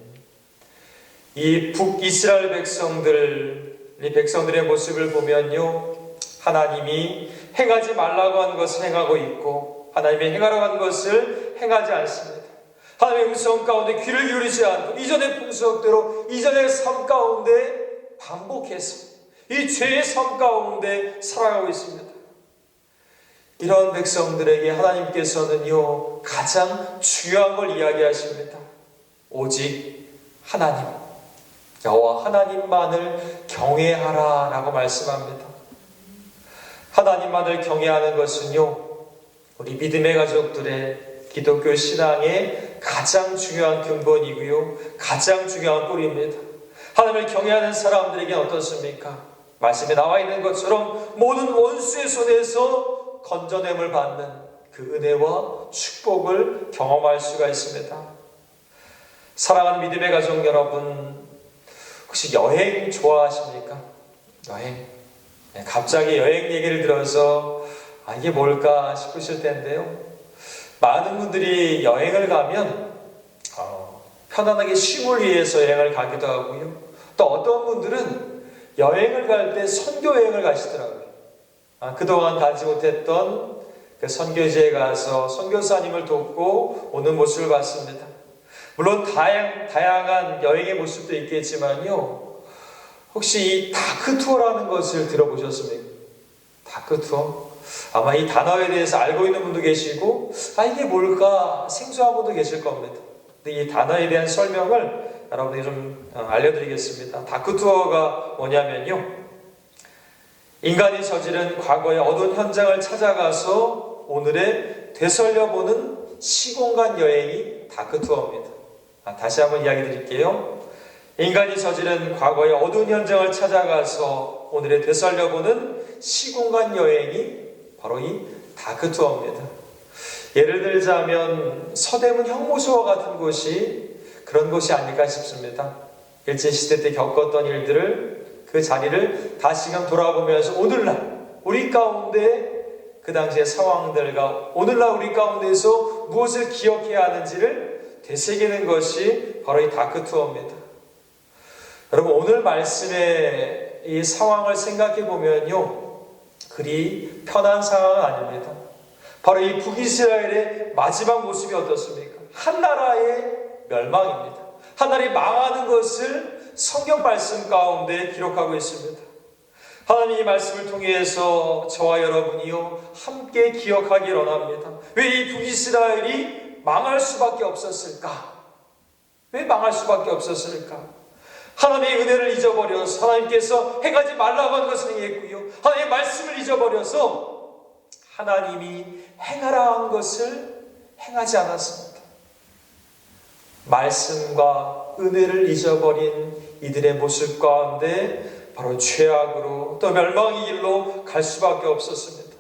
이 북이스라엘 백성들, 이 백성들의 모습을 보면요, 하나님이 행하지 말라고 한 것을 행하고 있고 하나님이 행하라고 한 것을 행하지 않습니다. 하나님의 음성 가운데 귀를 기울이지 않고 이전의 풍속대로 이전의 삶 가운데 반복해서 이 죄의 삶 가운데 살아가고 있습니다. 이런 백성들에게 하나님께서는요, 가장 중요한 걸 이야기하십니다. 오직 하나님, 여호와 하나님만을 경외하라 라고 말씀합니다. 하나님만을 경외하는 것은요, 우리 믿음의 가족들의 기독교 신앙의 가장 중요한 근본이고요, 가장 중요한 뿌리입니다. 하나님을 경외하는 사람들에게는 어떻습니까? 말씀에 나와 있는 것처럼 모든 원수의 손에서 건져냄을 받는 그 은혜와 축복을 경험할 수가 있습니다. 사랑하는 믿음의 가족 여러분, 혹시 여행 좋아하십니까? 여행. 갑자기 여행 얘기를 들어서 이게 뭘까 싶으실 텐데요. 많은 분들이 여행을 가면 편안하게 쉼을 위해서 여행을 가기도 하고요. 또 어떤 분들은 여행을 갈 때 선교 여행을 가시더라고요. 그동안 가지 못했던 그 선교지에 가서 선교사님을 돕고 오는 모습을 봤습니다. 물론 다양한 여행의 모습도 있겠지만요. 혹시 이 다크 투어라는 것을 들어보셨습니까? 다크 투어? 아마 이 단어에 대해서 알고 있는 분도 계시고 이게 뭘까 생소한 분도 계실 겁니다. 근데 이 단어에 대한 설명을 여러분에게 좀 알려드리겠습니다. 다크 투어가 뭐냐면요, 인간이 저지른 과거의 어두운 현장을 찾아가서 오늘의 되살려보는 시공간 여행이 다크 투어입니다. 다시 한번 이야기 드릴게요. 인간이 저지른 과거의 어두운 현장을 찾아가서 오늘의 되살려보는 시공간 여행이 바로 이 다크 투어입니다. 예를 들자면 서대문 형무소와 같은 곳이 그런 곳이 아닐까 싶습니다. 일제시대 때 겪었던 일들을, 그 자리를 다시금 돌아보면서 오늘날 우리 가운데 그 당시의 상황들과 오늘날 우리 가운데서 무엇을 기억해야 하는지를 되새기는 것이 바로 이 다크 투어입니다. 여러분, 오늘 말씀의 이 상황을 생각해 보면요, 그리 편한 상황은 아닙니다. 바로 이 북이스라엘의 마지막 모습이 어떻습니까? 한 나라의 멸망입니다. 한 나라이 망하는 것을 성경 말씀 가운데 기록하고 있습니다. 하나님의 말씀을 통해서 저와 여러분이요 함께 기억하기 원합니다. 왜 이 북이스라엘이 망할 수밖에 없었을까? 왜 망할 수밖에 없었을까? 하나님의 은혜를 잊어버려서 하나님께서 행하지 말라고 한 것을 행했고요, 하나님의 말씀을 잊어버려서 하나님이 행하라 한 것을 행하지 않았습니다. 말씀과 은혜를 잊어버린 이들의 모습 가운데 바로 죄악으로 또 멸망의 길로 갈 수밖에 없었습니다.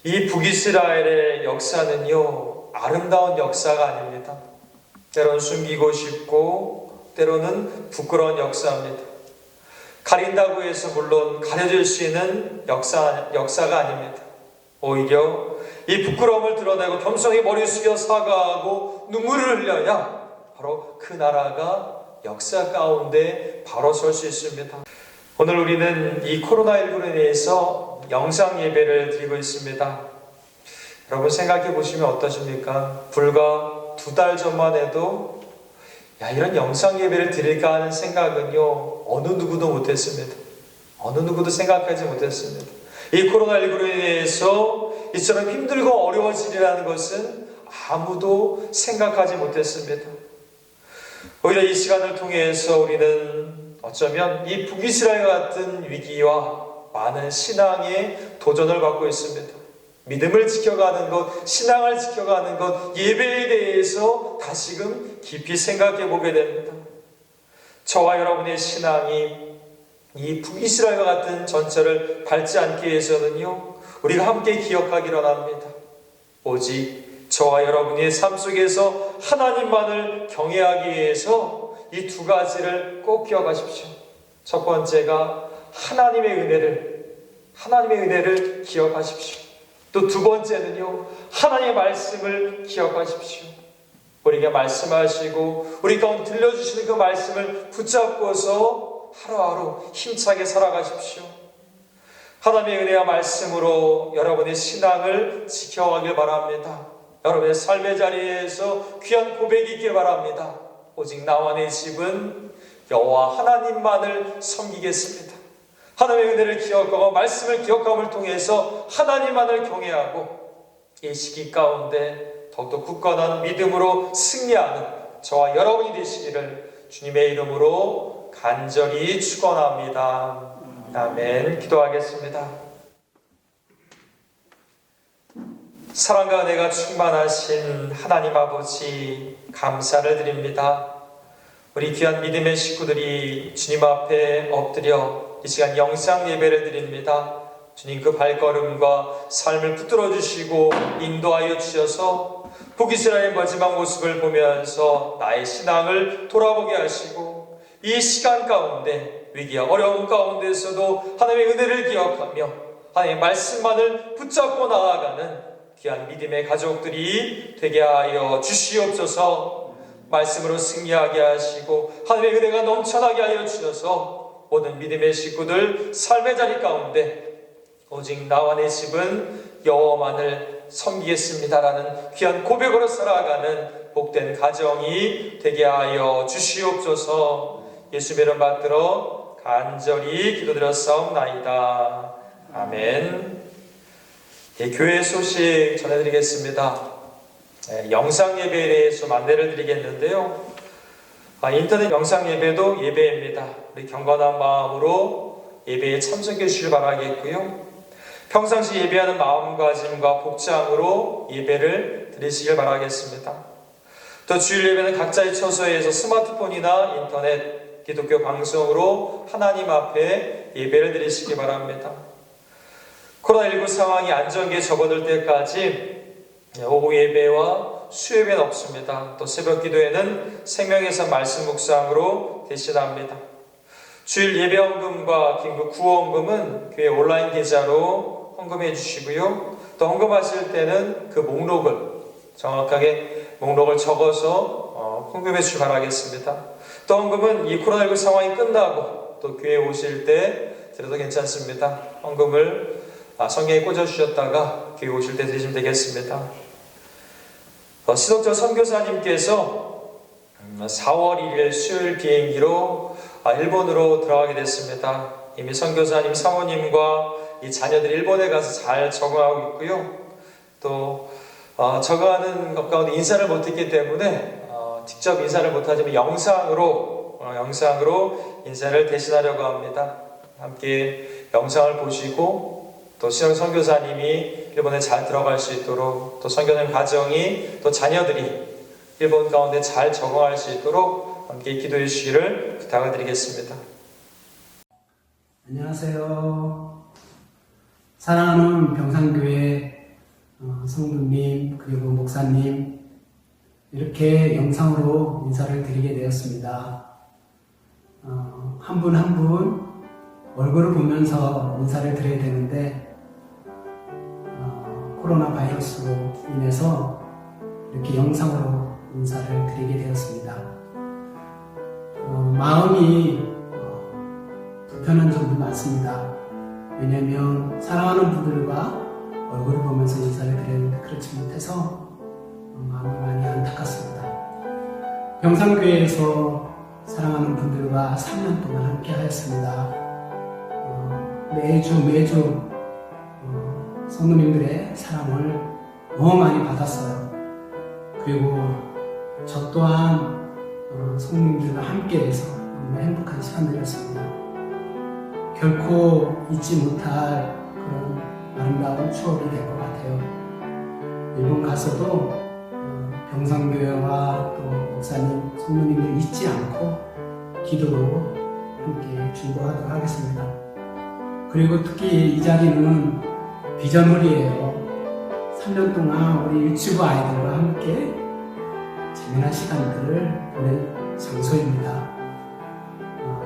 이 북이스라엘의 역사는요, 아름다운 역사가 아닙니다. 때로는 숨기고 싶고 때로는 부끄러운 역사입니다. 가린다고 해서 물론 가려질 수 있는 역사가 아닙니다. 오히려 이 부끄러움을 드러내고 겸손히 머리 숙여 사과하고 눈물을 흘려야 바로 그 나라가 역사 가운데 바로 설 수 있습니다. 오늘 우리는 이 코로나19로 인해서 영상 예배를 드리고 있습니다. 여러분 생각해 보시면 어떠십니까? 불과 2달 전만 해도 이런 영상 예배를 드릴까 하는 생각은요, 어느 누구도 못했습니다. 어느 누구도 생각하지 못했습니다. 이 코로나19로 인해서 이처럼 힘들고 어려워지리라는 것은 아무도 생각하지 못했습니다. 오히려 이 시간을 통해서 우리는 어쩌면 이 북이스라엘 같은 위기와 많은 신앙의 도전을 받고 있습니다. 믿음을 지켜가는 것, 신앙을 지켜가는 것, 예배에 대해서 다시금 깊이 생각해 보게 됩니다. 저와 여러분의 신앙이 이 북이스라엘과 같은 전철을 밟지 않기 위해서는요, 우리가 함께 기억하기를 원합니다. 오직 저와 여러분의 삶 속에서 하나님만을 경외하기 위해서 이 2가지를 꼭 기억하십시오. 첫 번째가 하나님의 은혜를 기억하십시오. 또 2번째는요, 하나님의 말씀을 기억하십시오. 우리에게 말씀하시고 우리 가운데 들려주시는 그 말씀을 붙잡고서 하루하루 힘차게 살아가십시오. 하나님의 은혜와 말씀으로 여러분의 신앙을 지켜가길 바랍니다. 여러분의 삶의 자리에서 귀한 고백이 있길 바랍니다. 오직 나와 내 집은 여호와 하나님만을 섬기겠습니다. 하나님의 은혜를 기억하고 말씀을 기억함을 통해서 하나님만을 경외하고 이 시기 가운데 더욱더 굳건한 믿음으로 승리하는 저와 여러분이 되시기를 주님의 이름으로 간절히 축원합니다. 아멘. 기도하겠습니다. 사랑과 은혜가 충만하신 하나님 아버지, 감사를 드립니다. 우리 귀한 믿음의 식구들이 주님 앞에 엎드려 이 시간 영상 예배를 드립니다. 주님, 그 발걸음과 삶을 붙들어 주시고 인도하여 주셔서 북이스라엘 마지막 모습을 보면서 나의 신앙을 돌아보게 하시고 이 시간 가운데 위기와 어려움 가운데서도 하나님의 은혜를 기억하며 하나님의 말씀만을 붙잡고 나아가는 귀한 믿음의 가족들이 되게 하여 주시옵소서. 말씀으로 승리하게 하시고 하나님의 은혜가 넘쳐나게 하여 주셔서 모든 믿음의 식구들 삶의 자리 가운데 오직 나와 내 집은 여호와만을 섬기겠습니다라는 귀한 고백으로 살아가는 복된 가정이 되게 하여 주시옵소서. 예수의 이름 받들어 간절히 기도드렸사옵나이다. 아멘. 교회 소식 전해드리겠습니다. 영상 예배에 대해서 좀 안내를 드리겠는데요. 인터넷 영상 예배도 예배입니다. 우리 경건한 마음으로 예배에 참석해 주시길 바라겠고요. 평상시 예배하는 마음가짐과 복장으로 예배를 드리시길 바라겠습니다. 또 주일 예배는 각자의 처소에서 스마트폰이나 인터넷, 기독교 방송으로 하나님 앞에 예배를 드리시기 바랍니다. 코로나19 상황이 안정기에 접어들 때까지 오후 예배와 수요예배는 없습니다. 또 새벽 기도에는 생명에서 말씀 묵상으로 대신합니다. 주일 예배 헌금과 긴급 구호 헌금은 교회 온라인 계좌로 헌금해 주시고요. 또 헌금하실 때는 그 목록을 정확하게 목록을 적어서 헌금해 주시기 바라겠습니다. 또 헌금은 이 코로나19 상황이 끝나고 또 교회에 오실 때 드려도 괜찮습니다. 헌금을 성경에 꽂아주셨다가 교회 오실 때 드리시면 되겠습니다. 신옥철 선교사님께서 4월 1일 수요일 비행기로 일본으로 들어가게 됐습니다. 이미 선교사님 사모님과 이 자녀들이 일본에 가서 잘 적응하고 있고요. 또 적응하는 것 가운데 인사를 못했기 때문에 직접 인사를 못하지만 영상으로 인사를 대신하려고 합니다. 함께 영상을 보시고 또 신영 선교사님이 일본에 잘 들어갈 수 있도록 또 선교사님 가정이 또 자녀들이 일본 가운데 잘 적응할 수 있도록 함께 기도해 주시기를 부탁을 드리겠습니다. 안녕하세요. 사랑하는 병산교회 성도님 그리고 목사님, 이렇게 영상으로 인사를 드리게 되었습니다. 한 분 한 분 얼굴을 보면서 인사를 드려야 되는데 코로나 바이러스로 인해서 이렇게 영상으로 인사를 드리게 되었습니다. 마음이 불편한 점도 많습니다. 왜냐하면 사랑하는 분들과 얼굴을 보면서 인사를 드렸는데 그렇지 못해서 마음이 많이 안타깝습니다. 병산교회에서 사랑하는 분들과 3년 동안 함께 하였습니다. 매주 성도님들의 사랑을 너무 많이 받았어요. 그리고 저 또한 성도님들과 함께해서 너무 행복한 시간들이었습니다. 결코 잊지 못할 그런 아름다운 추억이 될 것 같아요. 일본 가서도 병산교회와 또 목사님, 성도님들 잊지 않고 기도로 함께 중보하도록 하겠습니다. 그리고 특히 이 자리는 비전홀이에요. 3년 동안 우리 일치부 아이들과 함께 재미난 시간들을 보낸 장소입니다.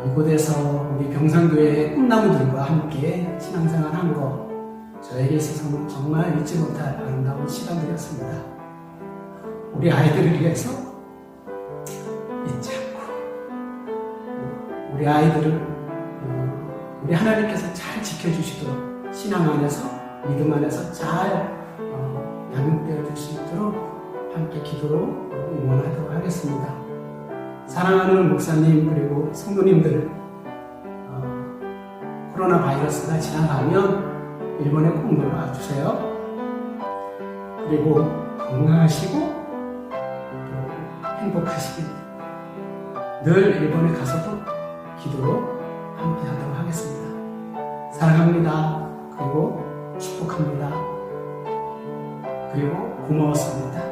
이곳에서 우리 병산교회의 꿈나무들과 함께 신앙생활 한 것, 저에게 있어서는 정말 잊지 못할 아름다운 시간들이었습니다. 우리 아이들을 위해서 잊지 않고 우리 아이들을 우리 하나님께서 잘 지켜주시도록 신앙 안에서 믿음 안에서 잘 양육되어 줄 수 있도록 함께 기도로 응원하도록 하겠습니다. 사랑하는 목사님 그리고 성도님들, 코로나 바이러스가 지나가면 일본에 꼭 놀러 와주세요. 그리고 건강하시고 또 행복하시길 늘 일본에 가서도 기도로 함께 하도록 하겠습니다. 사랑합니다. 그리고 축복합니다. 그리고 고마웠습니다.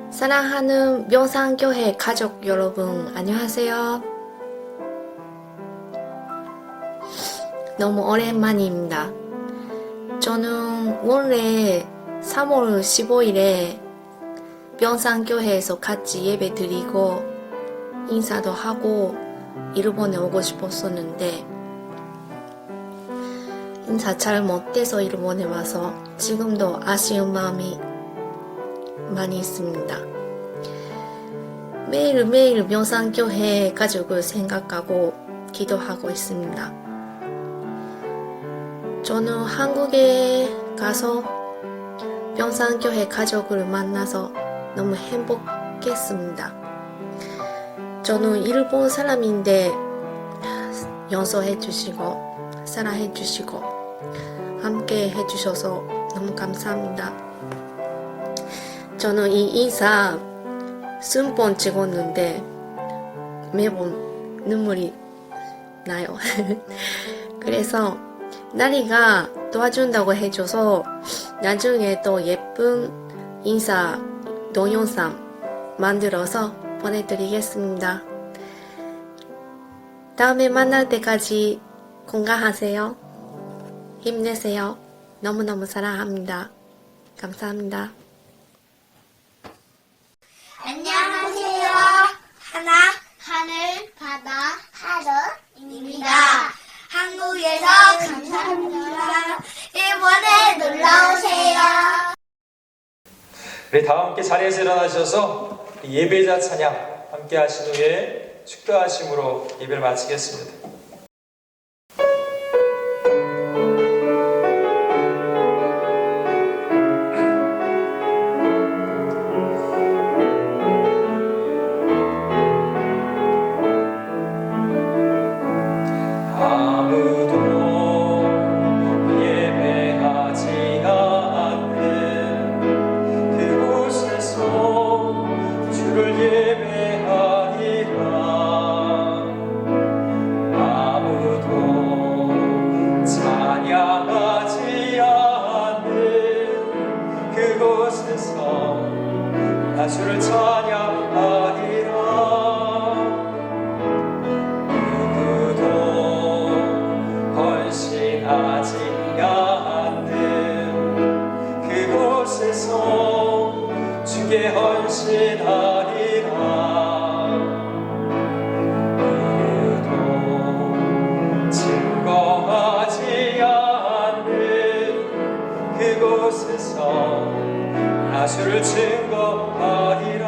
사랑하는 명상교회 가족 여러분, 안녕하세요. 너무 오랜만입니다. 저는 원래 3월 15일에 명상교회에서 같이 예배 드리고 인사도 하고 일본에 오고 싶었었는데 인사 잘 못해서 일본에 와서 지금도 아쉬운 마음이 많이 있습니다. 매일매일 명상교회 가족을 생각하고 기도하고 있습니다. 저는 한국에 가서 명상교회 가족을 만나서 너무 행복했습니다. 저는 일본 사람인데 용서해 주시고 사랑해 주시고 함께 해주셔서 너무 감사합니다. 저는 이 인사 20번 찍었는데 매번 눈물이 나요. 그래서 나리가 도와준다고 해줘서 나중에 또 예쁜 인사 동영상 만들어서 보내드리겠습니다. 다음에 만날 때까지 건강하세요. 힘내세요. 너무너무 사랑합니다. 감사합니다. 안녕하세요. 하늘, 바다, 하루입니다. 한국에서 감사합니다. 일본에 놀러오세요. 우리 다 함께 자리에서 일어나셔서 예배자 찬양 함께 하신 후에 축도하심으로 예배를 마치겠습니다. 주를 찬양하리라. 누구도 헌신하지 않는 그곳에서 주께 헌신하리라. 누구도 증거하지 않는 그곳에서 주를 증거하리라.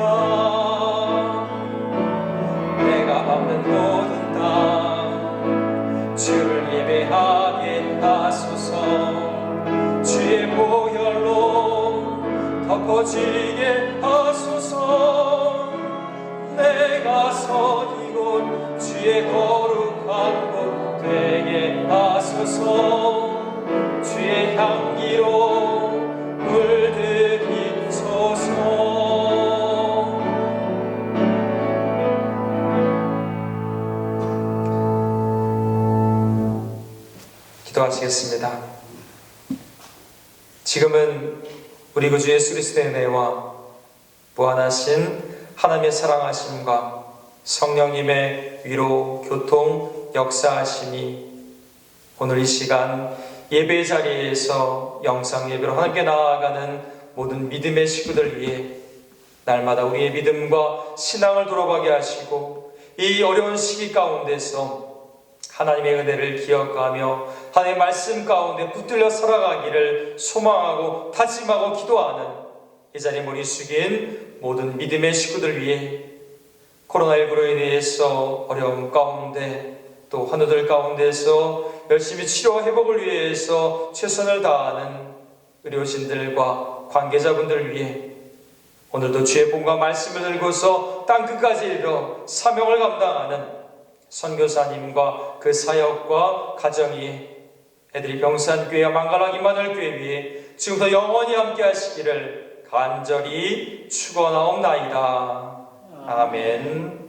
내가 밟는 모든 땅 주를 예배하게 하소서. 주의 보혈로 덮어지게 하소서. 내가 선 이곳 주의 거룩한 곳 되게 하소서. 주의 향기로 물들이소서. 기도하시겠습니다. 지금은 우리 구주 예수 그리스도의 은혜와 무한하신 하나님의 사랑하심과 성령님의 위로, 교통, 역사하심이 오늘 이 시간 예배 자리에서 영상 예배로 하나님께 나아가는 모든 믿음의 식구들 위해 날마다 우리의 믿음과 신앙을 돌아가게 하시고 이 어려운 시기 가운데서 하나님의 은혜를 기억하며 하나님의 말씀 가운데 붙들려 살아가기를 소망하고 다짐하고 기도하는 이 자리에 머리 숙인 모든 믿음의 식구들 위해 코로나19로 인해서 어려움 가운데 또 환우들 가운데서 열심히 치료 회복을 위해서 최선을 다하는 의료진들과 관계자분들을 위해 오늘도 주의 복음과 말씀을 들고서 땅끝까지 이르러 사명을 감당하는 선교사님과 그 사역과 가정이 애들이 병산교회와 망가랑 임마누엘교회 위에 지금부터 영원히 함께 하시기를 간절히 축원하옵나이다. 아멘.